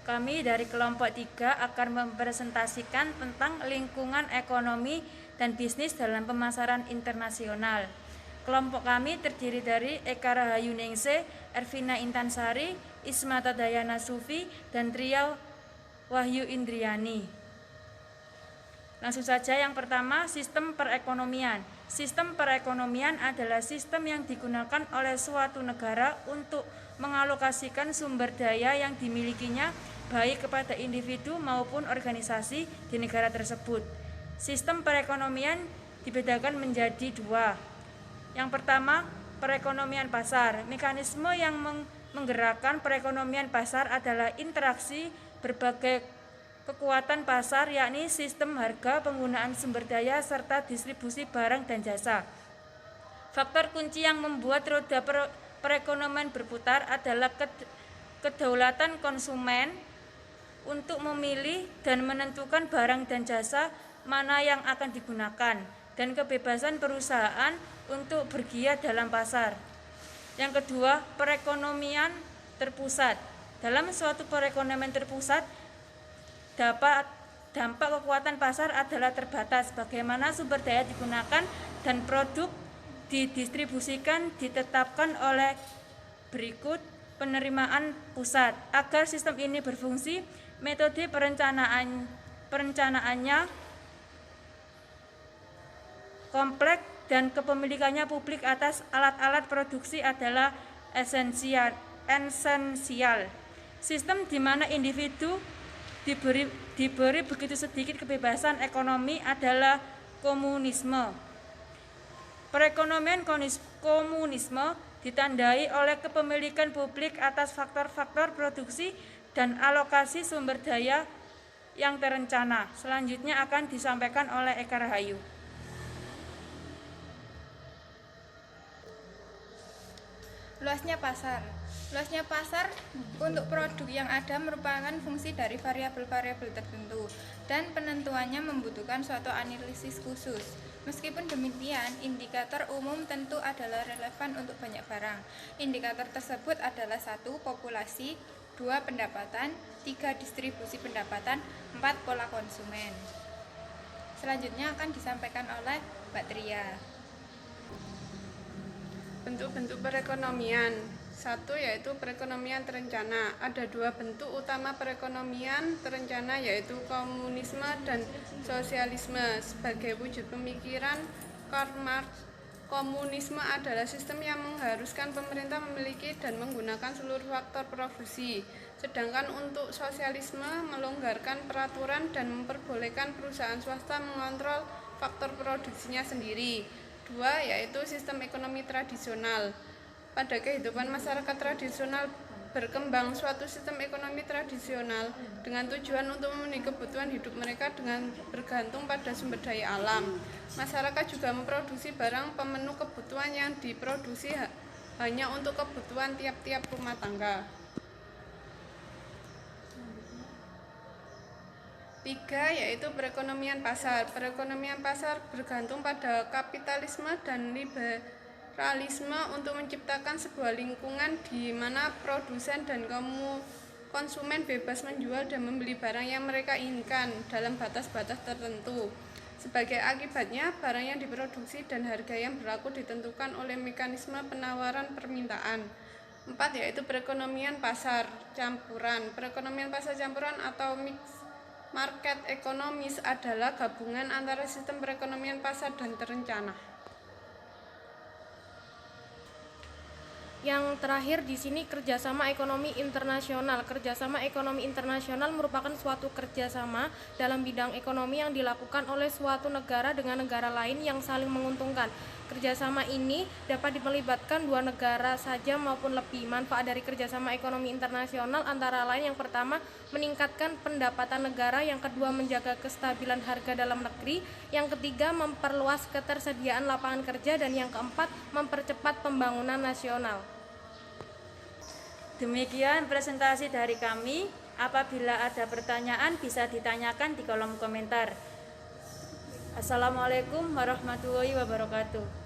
Kami dari kelompok 3 akan mempresentasikan tentang lingkungan ekonomi dan bisnis dalam pemasaran internasional. Kelompok kami terdiri dari Eka Rahayu Ningsih, Ervina Intansari, Ismata Dayana Sufi, dan Tria Wahyu Indriani. Langsung saja, yang pertama, sistem perekonomian. Sistem perekonomian adalah sistem yang digunakan oleh suatu negara untuk mengalokasikan sumber daya yang dimilikinya baik kepada individu maupun organisasi di negara tersebut. Sistem perekonomian dibedakan menjadi dua. Yang pertama, perekonomian pasar. Mekanisme yang menggerakkan perekonomian pasar adalah interaksi berbagai kekuatan pasar, yakni sistem harga, penggunaan sumber daya, serta distribusi barang dan jasa. Faktor kunci yang membuat roda perekonomian berputar adalah kedaulatan konsumen untuk memilih dan menentukan barang dan jasa mana yang akan digunakan, dan kebebasan perusahaan untuk bergiat dalam pasar. Yang kedua, perekonomian terpusat. Dalam suatu perekonomian terpusat, dampak kekuatan pasar adalah terbatas. Bagaimana sumber daya digunakan dan produk didistribusikan ditetapkan oleh berikut penerimaan pusat. Agar sistem ini berfungsi, metode perencanaannya kompleks dan kepemilikannya publik atas alat-alat produksi adalah esensial. Sistem di mana individu diberi begitu sedikit kebebasan ekonomi adalah komunisme. Perekonomian komunisme ditandai oleh kepemilikan publik atas faktor-faktor produksi dan alokasi sumber daya yang terencana. Selanjutnya akan disampaikan oleh Eka Rahayu. Luasnya pasar. Luasnya pasar untuk produk yang ada merupakan fungsi dari variabel-variabel tertentu, dan penentuannya membutuhkan suatu analisis khusus. Meskipun demikian, indikator umum tentu adalah relevan untuk banyak barang. Indikator tersebut adalah 1. Populasi, 2. Pendapatan, 3. Distribusi pendapatan, 4. Pola konsumen. Selanjutnya akan disampaikan oleh Mbak Tria. Bentuk-bentuk perekonomian. 1 yaitu perekonomian terencana. Ada 2 bentuk utama perekonomian terencana, yaitu komunisme dan sosialisme. Sebagai wujud pemikiran Karl Marx, komunisme adalah sistem yang mengharuskan pemerintah memiliki dan menggunakan seluruh faktor produksi. Sedangkan untuk sosialisme melonggarkan peraturan dan memperbolehkan perusahaan swasta mengontrol faktor produksinya sendiri. 2 yaitu sistem ekonomi tradisional. Pada kehidupan masyarakat tradisional berkembang suatu sistem ekonomi tradisional dengan tujuan untuk memenuhi kebutuhan hidup mereka dengan bergantung pada sumber daya alam. Masyarakat juga memproduksi barang pemenuh kebutuhan yang diproduksi hanya untuk kebutuhan tiap-tiap rumah tangga. 3 yaitu perekonomian pasar. Perekonomian pasar bergantung pada kapitalisme dan liberalisme untuk menciptakan sebuah lingkungan di mana produsen dan konsumen bebas menjual dan membeli barang yang mereka inginkan dalam batas-batas tertentu. Sebagai akibatnya, barang yang diproduksi dan harga yang berlaku ditentukan oleh mekanisme penawaran permintaan. 4 yaitu perekonomian pasar campuran. Perekonomian pasar campuran atau mixed market economies adalah gabungan antara sistem perekonomian pasar dan terencana. Yang terakhir di sini kerjasama ekonomi internasional. Kerjasama ekonomi internasional merupakan suatu kerjasama dalam bidang ekonomi yang dilakukan oleh suatu negara dengan negara lain yang saling menguntungkan. Kerjasama ini dapat melibatkan dua negara saja maupun lebih. Manfaat dari kerjasama ekonomi internasional antara lain: yang pertama, meningkatkan pendapatan negara; yang kedua, menjaga kestabilan harga dalam negeri; yang ketiga, memperluas ketersediaan lapangan kerja; dan yang keempat, mempercepat pembangunan nasional. Demikian presentasi dari kami. Apabila ada pertanyaan bisa ditanyakan di kolom komentar. Assalamualaikum warahmatullahi wabarakatuh.